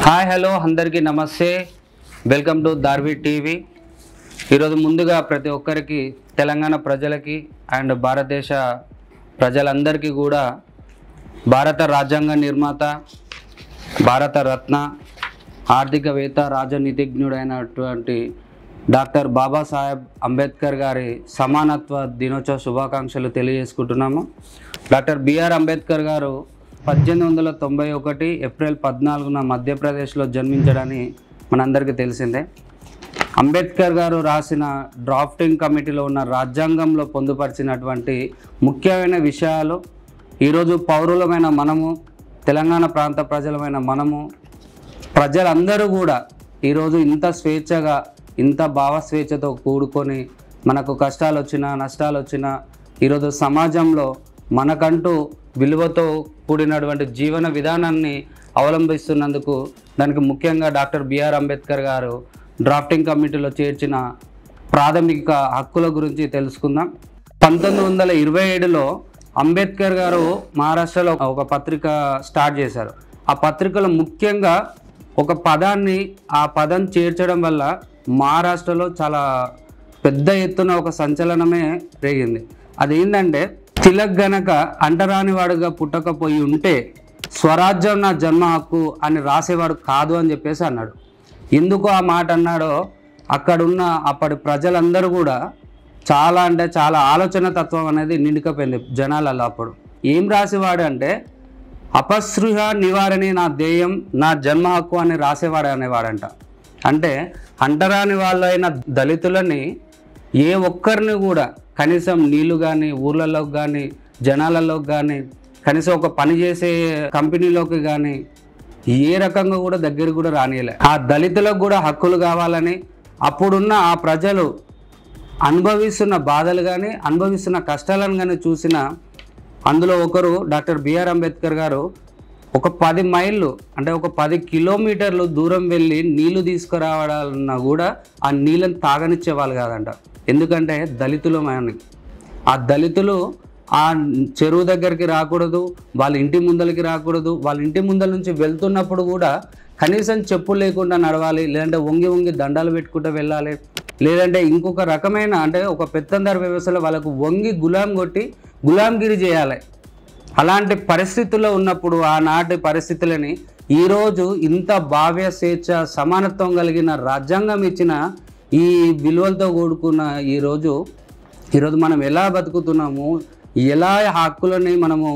Hi hello అందరికీ నమస్తే, welcome to Darvi TV. ఈరోజు ముందుగా ప్రతి ఒక్కరికి తెలంగాణ ప్రజలకి అండ్ భారతదేశ ప్రజలందరికీ కూడా భారత రాజ్యాంగ నిర్మాత, భారత రత్న, ఆర్థికవేత్త, రాజనీతిజ్ఞుడైనటువంటి డాక్టర్ బాబాసాహెబ్ అంబేద్కర్ గారి సమానత్వ దినోత్సవ శుభాకాంక్షలు తెలియజేసుకుంటున్నాము. డాక్టర్ బిఆర్ అంబేద్కర్ గారు 1891 ఏప్రిల్ 14న మధ్యప్రదేశ్లో జన్మించడని మనందరికీ తెలిసిందే. అంబేద్కర్ గారు రాసిన డ్రాఫ్టింగ్ కమిటీలో ఉన్న రాజ్యాంగంలో పొందుపరిచినటువంటి ముఖ్యమైన విషయాలు ఈరోజు పౌరులమైన మనము, తెలంగాణ ప్రాంత ప్రజలమైన మనము, ప్రజలందరూ కూడా ఈరోజు ఇంత స్వేచ్ఛగా, ఇంత భావస్వేచ్ఛతో కూడుకొని మనకు కష్టాలు వచ్చినా నష్టాలు వచ్చినా ఈరోజు సమాజంలో మనకంటూ విలువతో కూడినటువంటి జీవన విధానాన్ని అవలంబిస్తున్నందుకు దానికి ముఖ్యంగా డాక్టర్ బిఆర్ అంబేద్కర్ గారు డ్రాఫ్టింగ్ కమిటీలో చేర్చిన ప్రాథమిక హక్కుల గురించి తెలుసుకుందాం. 1927లో అంబేద్కర్ గారు మహారాష్ట్రలో ఒక పత్రిక స్టార్ట్ చేశారు. ఆ పత్రికలో ముఖ్యంగా ఒక పదాన్ని, ఆ పదం చేర్చడం వల్ల మహారాష్ట్రలో చాలా పెద్ద ఎత్తున ఒక సంచలనమే రేగింది. అదేంటంటే, తిలక్ గనక అంటరాని వాడుగా పుట్టకపోయి ఉంటే స్వరాజ్యం నా జన్మ హక్కు అని రాసేవాడు కాదు అని చెప్పేసి అన్నాడు. ఎందుకు ఆ మాట అన్నాడో అక్కడున్న అప్పటి ప్రజలందరూ కూడా చాలా అంటే చాలా ఆలోచన తత్వం అనేది నిండుకపోయింది జనాలలో. అప్పుడు ఏం రాసేవాడు అంటే, అపస్పృహ నివారణి నా ధ్యేయం, నా జన్మ హక్కు అని రాసేవాడు అనేవాడంట. అంటే అంటరాని వాళ్ళైన దళితులని ఏ ఒక్కరిని కూడా కనీసం నీళ్లు కానీ, ఊర్లలోకి కానీ, జనాలలోకి కానీ, కనీసం ఒక పని చేసే కంపెనీలోకి కానీ ఏ రకంగా కూడా దగ్గరికి కూడా రానియలే. ఆ దళితులకు కూడా హక్కులు కావాలని, అప్పుడున్న ఆ ప్రజలు అనుభవిస్తున్న బాధలు కానీ, అనుభవిస్తున్న కష్టాలను కానీ చూసిన అందులో ఒకరు డాక్టర్ బిఆర్ అంబేద్కర్ గారు ఒక 10 మైళ్ళు అంటే ఒక 10 కిలోమీటర్లు దూరం వెళ్ళి నీళ్లు తీసుకురావాలన్నా కూడా ఆ నీళ్ళని తాగనిచ్చేవాళ్ళు కాదంట. ఎందుకంటే దళితులమని. ఆ దళితులు ఆ చెరువు దగ్గరికి రాకూడదు, వాళ్ళ ఇంటి ముందలకి రాకూడదు. వాళ్ళ ఇంటి ముందల నుంచి వెళ్తున్నప్పుడు కూడా కనీసం చెప్పులు లేకుండా నడవాలి, లేదంటే వంగి వంగి దండాలు పెట్టుకుంటూ వెళ్ళాలి, లేదంటే ఇంకొక రకమైన అంటే ఒక పెత్తందారు వ్యవస్థలో వాళ్ళకు వంగి గులాం కొట్టి గులాంగిరి చేయాలి. అలాంటి పరిస్థితుల్లో ఉన్నప్పుడు ఆనాటి పరిస్థితులని ఈరోజు ఇంత భావ్య స్వేచ్ఛ, సమానత్వం కలిగిన రాజ్యాంగం ఇచ్చిన ఈ విలువలతో కూడుకున్న ఈరోజు మనం ఎలా బతుకుతున్నాము, ఎలా హక్కులని మనము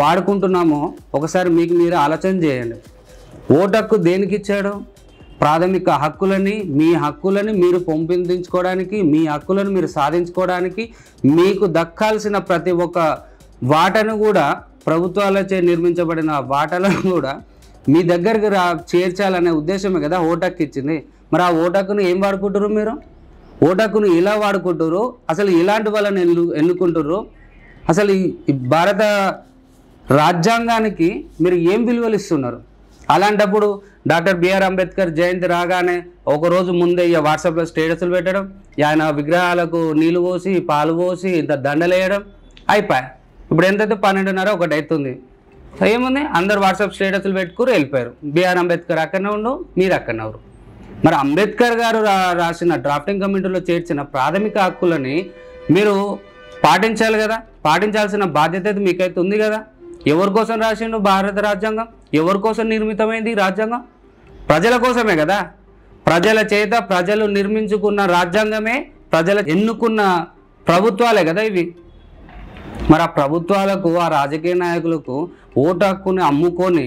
వాడుకుంటున్నామో ఒకసారి మీకు మీరు ఆలోచన చేయండి. ఓటు హక్కు దేనికి ఇచ్చాడు? ప్రాథమిక హక్కులని, మీ హక్కులని మీరు పెంపొందించుకోవడానికి, మీ హక్కులను మీరు సాధించుకోవడానికి, మీకు దక్కాల్సిన ప్రతి ఒక్క వాటను కూడా, ప్రభుత్వాలచే నిర్మించబడిన వాటలను కూడా మీ దగ్గరికి చేర్చాలనే ఉద్దేశమే కదా ఓటు హక్కు ఇచ్చింది. మరి ఆ ఓటు హక్కును ఏం వాడుకుంటారు? మీరు ఓటు హక్కును ఎలా వాడుకుంటారు? అసలు ఇలాంటి వాళ్ళని ఎన్నుకుంటారు? అసలు ఈ భారత రాజ్యాంగానికి మీరు ఏం విలువలు ఇస్తున్నారు? అలాంటప్పుడు డాక్టర్ బిఆర్ అంబేద్కర్ జయంతి రాగానే ఒకరోజు ముందే ఇక వాట్సాప్లో స్టేటస్లు పెట్టడం, ఆయన విగ్రహాలకు నీళ్ళు పోసి, పాలు పోసి, ఇంత దండలేయడం అయిపోయాయి. ఇప్పుడు ఎంతైతే 12:30 1 అవుతుంది. ఏముంది, అందరు వాట్సాప్ స్టేటస్లు పెట్టుకుని వెళ్ళిపోయారు. బిఆర్ అంబేద్కర్ అక్కడనే ఉండు, మీరు అక్కడనే ఎవరు. మరి అంబేద్కర్ గారు రాసిన డ్రాఫ్టింగ్ కమిటీలో చేర్చిన ప్రాథమిక హక్కులని మీరు పాటించాలి కదా. పాటించాల్సిన బాధ్యత అయితే మీకైతే ఉంది కదా. ఎవరి కోసం రాసిండు భారత రాజ్యాంగం? ఎవరి కోసం నిర్మితమైంది ఈ రాజ్యాంగం? ప్రజల కోసమే కదా. ప్రజల చేత ప్రజలు నిర్మించుకున్న రాజ్యాంగమే, ప్రజలు ఎన్నుకున్న ప్రభుత్వాలే కదా ఇవి. మరి ఆ ప్రభుత్వాలకు, ఆ రాజకీయ నాయకులకు ఓటు హక్కుని అమ్ముకొని,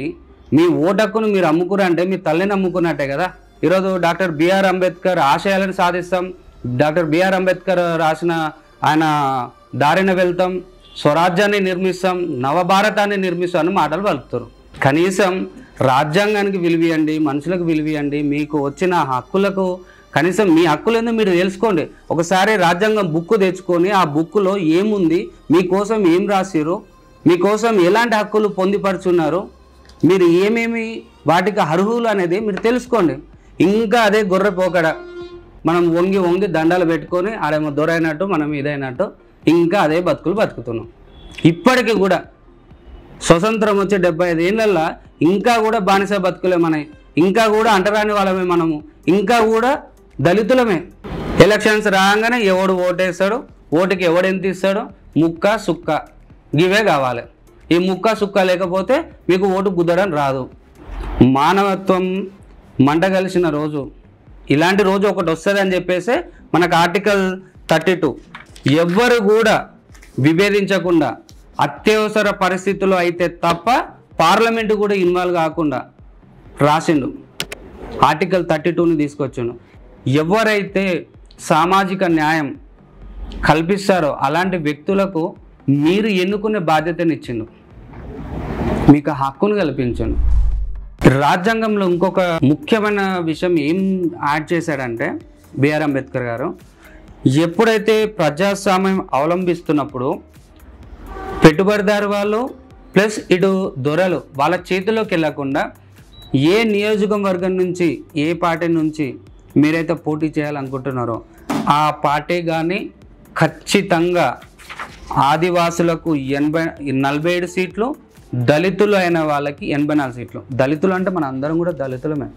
మీ ఓటు హక్కును మీరు అమ్ముకురంటే మీ తల్లిని అమ్ముకున్నట్టే కదా. ఈరోజు డాక్టర్ బిఆర్ అంబేద్కర్ ఆశయాలను సాధిస్తాం, డాక్టర్ బిఆర్ అంబేద్కర్ రాసిన ఆయన దారిన వెళ్తాం, స్వరాజ్యాన్ని నిర్మిస్తాం, నవభారతాన్ని నిర్మిస్తాం అని మాటలు పలుకుతారు. కనీసం రాజ్యాంగానికి విలువియండి, మనుషులకు విలువియండి, మీకు వచ్చిన హక్కులకు కనీసం మీ హక్కులేందో మీరు తెలుసుకోండి. ఒకసారి రాజ్యాంగం బుక్ తెచ్చుకొని ఆ బుక్లో ఏముంది, మీకోసం ఏం రాసిరు, మీకోసం ఎలాంటి హక్కులు పొందిపరుచున్నారు, మీరు ఏమేమి వాటికి అర్హులు అనేది మీరు తెలుసుకోండి. ఇంకా అదే గొర్రెపోకడ, మనం వంగి వంగి దండాలు పెట్టుకొని ఆడేమో దొరైనట్టు, మనం ఇదైనట్టు ఇంకా అదే బతుకులు బతుకుతున్నాం. ఇప్పటికీ కూడా స్వతంత్రం వచ్చే 75 ఏళ్ళల్లో ఇంకా కూడా బానిస బతుకులే మనవి. ఇంకా కూడా అంటరాని వాళ్ళమే మనము, ఇంకా కూడా దళితులమే. ఎలక్షన్స్ రాగానే ఎవడు ఓటేస్తాడు, ఓటుకి ఎవడు ఎంత ఇస్తాడు, ముక్క సుక్క ఇవే కావాలి. ఈ ముక్క సుక్క లేకపోతే మీకు ఓటు గుద్దడం రాదు. మానవత్వం మంట కలిసిన రోజు, ఇలాంటి రోజు ఒకటి వస్తుంది అని చెప్పేసి మనకు ఆర్టికల్ 32 ఎవ్వరు కూడా విభేదించకుండా అత్యవసర పరిస్థితుల్లో అయితే తప్ప పార్లమెంటు కూడా ఇన్వాల్వ్ కాకుండా రాసిండు. ఆర్టికల్ 32ని తీసుకొచ్చాను. ఎవరైతే సామాజిక న్యాయం కల్పిస్తారో అలాంటి వ్యక్తులకు మీరు ఎన్నుకునే బాధ్యతనిచ్చిండు, మీకు హక్కును కల్పించండు. రాజ్యాంగంలో ఇంకొక ముఖ్యమైన విషయం ఏం యాడ్ చేశాడంటే బిఆర్ అంబేద్కర్ గారు, ఎప్పుడైతే ప్రజాస్వామ్యం అవలంబిస్తున్నప్పుడు పెట్టుబడిదారు వాళ్ళు ప్లస్ ఇటు దొరలు వాళ్ళ చేతిలోకి వెళ్ళకుండా ఏ నియోజకవర్గం నుంచి ఏ పార్టీ నుంచి మీరైతే పోటీ చేయాలనుకుంటున్నారో ఆ పార్టీ కానీ ఖచ్చితంగా ఆదివాసులకు 47 సీట్లు, దళితులు అయిన వాళ్ళకి 84 సీట్లు. దళితులు అంటే మన అందరం కూడా దళితులమే.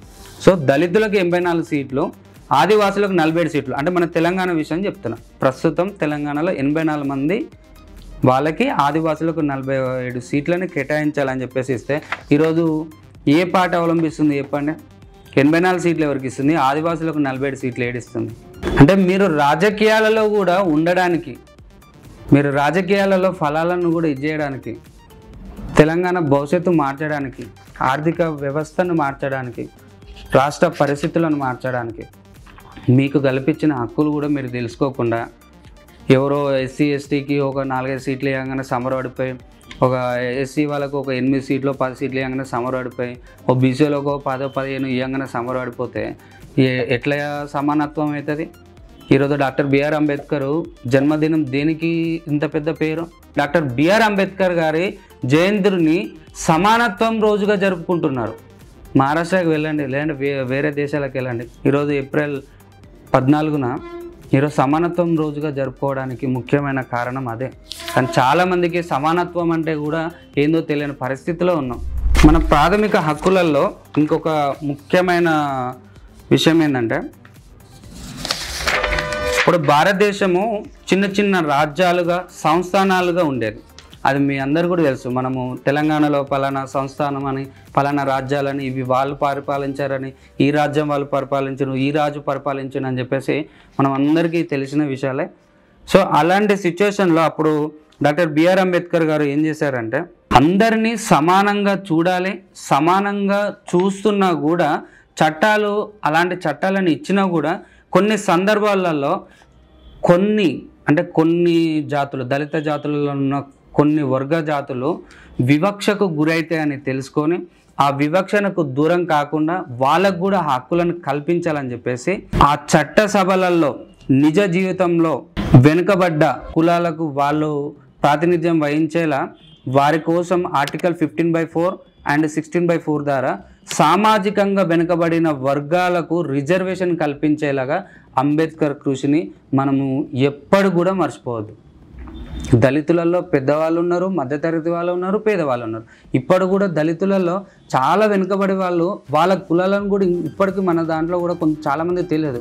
సో దళితులకు 84 సీట్లు, ఆదివాసులకు 47 సీట్లు. అంటే మన తెలంగాణ విషయం చెప్తున్నా. ప్రస్తుతం తెలంగాణలో 84 మంది వాళ్ళకి, ఆదివాసులకు 47 సీట్లని కేటాయించాలని చెప్పేసి ఇస్తే ఈరోజు ఏ పార్టీ అవలంబిస్తుంది చెప్పండి? 84 సీట్లు ఎవరికి ఇస్తుంది? ఆదివాసులకు 47 సీట్లు ఏడిస్తుంది. అంటే మీరు రాజకీయాలలో కూడా ఉండడానికి, మీరు రాజకీయాలలో ఫలాలను కూడా ఇచ్చేయడానికి, తెలంగాణ భవిష్యత్తు మార్చడానికి, ఆర్థిక వ్యవస్థను మార్చడానికి, రాష్ట్ర పరిస్థితులను మార్చడానికి మీకు కల్పించిన హక్కులు కూడా మీరు తెలుసుకోకుండా ఎవరో ఎస్సీ ఎస్టీకి ఒక 4-5 సీట్లు ఇవ్వగానే సమరపడిపోయి, ఒక ఎస్సీ వాళ్ళకు ఒక 8 సీట్లు 10 సీట్లు ఇవ్వగానే సమరపడిపోయి, ఒక బీసీలకు ఒక 10-15 ఇవ్వగానే సమరపడిపోతే ఎట్లా సమానత్వం అవుతుంది? ఈరోజు డాక్టర్ బిఆర్ అంబేద్కర్ జన్మదినం దేనికి ఇంత పెద్ద పేరు? డాక్టర్ బిఆర్ అంబేద్కర్ గారి జయంతిని సమానత్వం రోజుగా జరుపుకుంటున్నారు. మహారాష్ట్రకి వెళ్ళండి, లేదంటే వేరే దేశాలకు వెళ్ళండి. ఈరోజు ఏప్రిల్ 14న ఈరోజు సమానత్వం రోజుగా జరుపుకోవడానికి ముఖ్యమైన కారణం అదే. కానీ చాలామందికి సమానత్వం అంటే కూడా ఏందో తెలియని పరిస్థితిలో ఉన్నాం. మన ప్రాథమిక హక్కులలో ఇంకొక ముఖ్యమైన విషయం ఏంటంటే, ఇప్పుడు భారతదేశము చిన్న చిన్న రాజ్యాలుగా సంస్థానాలుగా ఉండేది. అది మీ అందరు కూడా తెలుసు. మనము తెలంగాణలో పలానా సంస్థానం అని, పలానా రాజ్యాలని, ఇవి వాళ్ళు పరిపాలించారని, ఈ రాజ్యం వాళ్ళు పరిపాలించను, ఈ రాజు పరిపాలించను అని చెప్పేసి మనం అందరికీ తెలిసిన విషయాలే. సో అలాంటి సిచ్యువేషన్లో అప్పుడు డాక్టర్ బిఆర్ అంబేద్కర్ గారు ఏం చేశారంటే, అందరినీ సమానంగా చూడాలి, సమానంగా చూస్తున్నా కూడా చట్టాలు, అలాంటి చట్టాలను ఇచ్చినా కూడా కొన్ని సందర్భాలలో కొన్ని జాతులు, దళిత జాతులలో ఉన్న కొన్ని వర్గ జాతులు వివక్షకు గురైతాయని తెలుసుకొని ఆ వివక్షణకు దూరం కాకుండా వాళ్ళకు కూడా హక్కులను కల్పించాలని చెప్పేసి ఆ చట్ట సభలలో నిజ జీవితంలో వెనుకబడ్డ కులాలకు వాళ్ళు ప్రాతినిధ్యం వహించేలా వారి కోసం ఆర్టికల్ 15/4 అండ్ 16/4 ద్వారా సామాజికంగా వెనుకబడిన వర్గాలకు రిజర్వేషన్ కల్పించేలాగా అంబేద్కర్ కృషిని మనము ఎప్పుడు కూడా మర్చిపోవద్దు. దళితులలో పెద్దవాళ్ళు ఉన్నారు, మధ్యతరగతి వాళ్ళు ఉన్నారు, పేదవాళ్ళు ఉన్నారు. ఇప్పుడు కూడా దళితులలో చాలా వెనుకబడి వాళ్ళు, వాళ్ళ కులాలను కూడా ఇప్పటికీ మన దాంట్లో కూడా చాలామంది తెలియదు.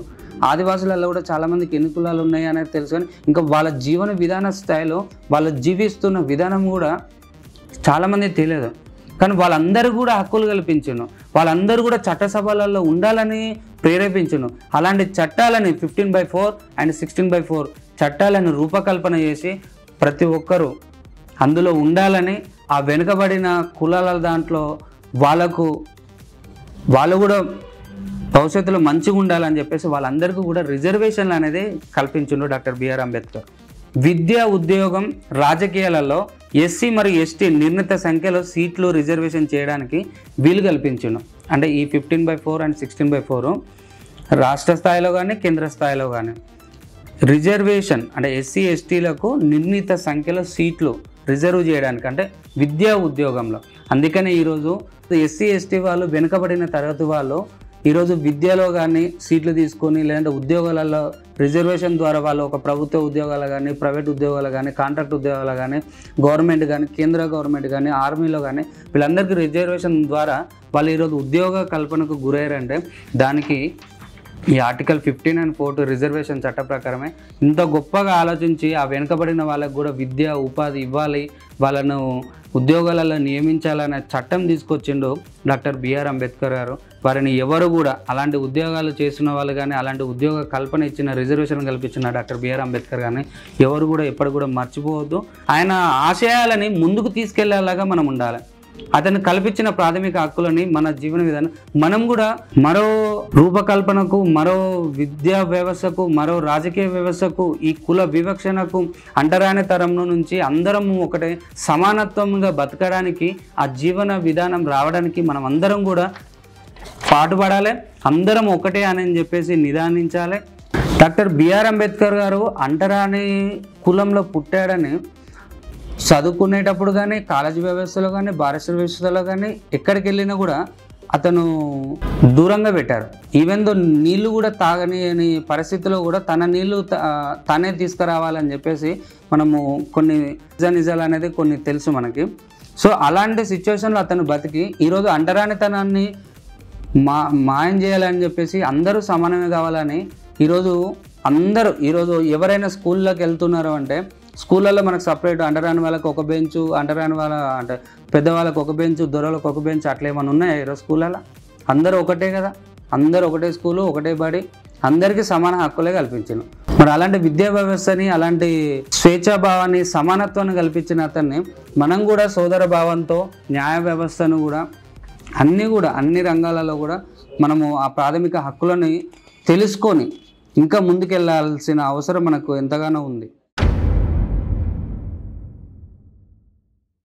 ఆదివాసులలో కూడా చాలామందికి ఎన్ని కులాలు ఉన్నాయి అనేది తెలుసు, కానీ ఇంకా వాళ్ళ జీవన విధాన స్థాయిలో వాళ్ళు జీవిస్తున్న విధానం కూడా చాలామంది తెలియదు. కానీ వాళ్ళందరూ కూడా హక్కులు కల్పించును, వాళ్ళందరూ కూడా చట్టసభలలో ఉండాలని ప్రేరేపించును. అలాంటి చట్టాలని 15/4 అండ్ 16/4 చట్టాలను రూపకల్పన చేసి ప్రతి ఒక్కరూ అందులో ఉండాలని, ఆ వెనుకబడిన కులాల దాంట్లో వాళ్ళు కూడా భవిష్యత్తులో మంచిగా ఉండాలని చెప్పేసి వాళ్ళందరికీ కూడా రిజర్వేషన్లు అనేది కల్పించిండు డాక్టర్ బిఆర్ అంబేద్కర్. విద్య, ఉద్యోగం, రాజకీయాలలో ఎస్సీ మరియు ఎస్టీ నిర్ణీత సంఖ్యలో సీట్లు రిజర్వేషన్ చేయడానికి వీలు కల్పించిండు. అంటే ఈ 15/4 అండ్ 16/4 రాష్ట్ర స్థాయిలో కానీ కేంద్ర స్థాయిలో కానీ రిజర్వేషన్ అంటే ఎస్సీ ఎస్టీలకు నిర్ణీత సంఖ్యలో సీట్లు రిజర్వ్ చేయడానికి, అంటే విద్యా ఉద్యోగంలో. అందుకనే ఈరోజు ఎస్సీ ఎస్టీ వాళ్ళు, వెనుకబడిన తరగతి వాళ్ళు ఈరోజు విద్యలో కానీ సీట్లు తీసుకొని లేదంటే ఉద్యోగాలలో రిజర్వేషన్ ద్వారా వాళ్ళు ఒక ప్రభుత్వ ఉద్యోగాలు కానీ ప్రైవేట్ ఉద్యోగాలు కానీ కాంట్రాక్ట్ ఉద్యోగాలు కానీ గవర్నమెంట్ కానీ కేంద్ర గవర్నమెంట్ కానీ ఆర్మీలో కానీ వీళ్ళందరికీ రిజర్వేషన్ ద్వారా వాళ్ళు ఈరోజు ఉద్యోగ కల్పనకు గురయ్యారంటే దానికి ఈ ఆర్టికల్ 15 and 4 రిజర్వేషన్ చట్ట ప్రకారమే. ఇంత గొప్పగా ఆలోచించి ఆ వెనుకబడిన వాళ్ళకు కూడా విద్య ఉపాధి ఇవ్వాలి, వాళ్ళను ఉద్యోగాలలో నియమించాలనే చట్టం తీసుకొచ్చిండు డాక్టర్ బిఆర్ అంబేద్కర్ గారు. వారిని ఎవరు కూడా అలాంటి ఉద్యోగాలు చేసిన వాళ్ళు కానీ అలాంటి ఉద్యోగ కల్పన ఇచ్చిన రిజర్వేషన్ కల్పించిన డాక్టర్ బిఆర్ అంబేద్కర్ కానీ ఎవరు కూడా ఎప్పుడు కూడా మర్చిపోవద్దు. ఆయన ఆశయాలని ముందుకు తీసుకెళ్లేలాగా మనం ఉండాలి. అతను కల్పించిన ప్రాథమిక హక్కులని మన జీవన విధానం మనం కూడా మరో రూపకల్పనకు, మరో విద్యా వ్యవస్థకు, మరో రాజకీయ వ్యవస్థకు, ఈ కుల వివక్షణకు, అంటరాని తరం నుంచి అందరం ఒకటే సమానత్వంగా బతకడానికి, ఆ జీవన విధానం రావడానికి మనం అందరం కూడా పాటుపడాలి. అందరం ఒకటే అని చెప్పేసి నిదానించాలి. డాక్టర్ బిఆర్ అంబేద్కర్ గారు అంటరాని కులంలో పుట్టాడని చదువుకునేటప్పుడు కానీ కాలేజీ వ్యవస్థలో కానీ బారిస్టర్ వ్యవస్థలో కానీ ఎక్కడికి వెళ్ళినా కూడా అతను దూరంగా పెట్టారు. ఈవెన్ దో నీళ్లు కూడా తాగని పరిస్థితిలో కూడా తన నీళ్లు తనే తీసుకురావాలని చెప్పేసి మనము కొన్ని నిజాలు అనేది కొన్ని తెలుసు మనకి. సో అలాంటి సిచ్యువేషన్లో అతను బతికి ఈరోజు అంటరానితనాన్ని మాయం చేయాలని చెప్పేసి అందరూ సమానమే కావాలని ఈరోజు ఎవరైనా స్కూల్లోకి వెళ్తున్నారు అంటే స్కూళ్ళల్లో మనకు సపరేట్ అంటరాని వాళ్ళకి ఒక బెంచు, అంటరాని వాళ్ళ అంటే పెద్దవాళ్ళకి ఒక బెంచు, దొరలకు ఒక బెంచ్ అట్లా ఏమైనా ఉన్నాయా ఈరోజు స్కూళ్ళల్లో? అందరూ ఒకటే కదా, అందరూ ఒకటే స్కూలు, ఒకటే బడి, అందరికీ సమాన హక్కులే కల్పించాను. మరి అలాంటి విద్యా వ్యవస్థని, అలాంటి స్వేచ్ఛాభావాన్ని, సమానత్వాన్ని కల్పించిన అతన్ని మనం కూడా సోదర భావంతో న్యాయ వ్యవస్థను కూడా అన్ని రంగాలలో కూడా మనము ఆ ప్రాథమిక హక్కులని తెలుసుకొని ఇంకా ముందుకెళ్లాల్సిన అవసరం మనకు ఎంతగానో ఉంది.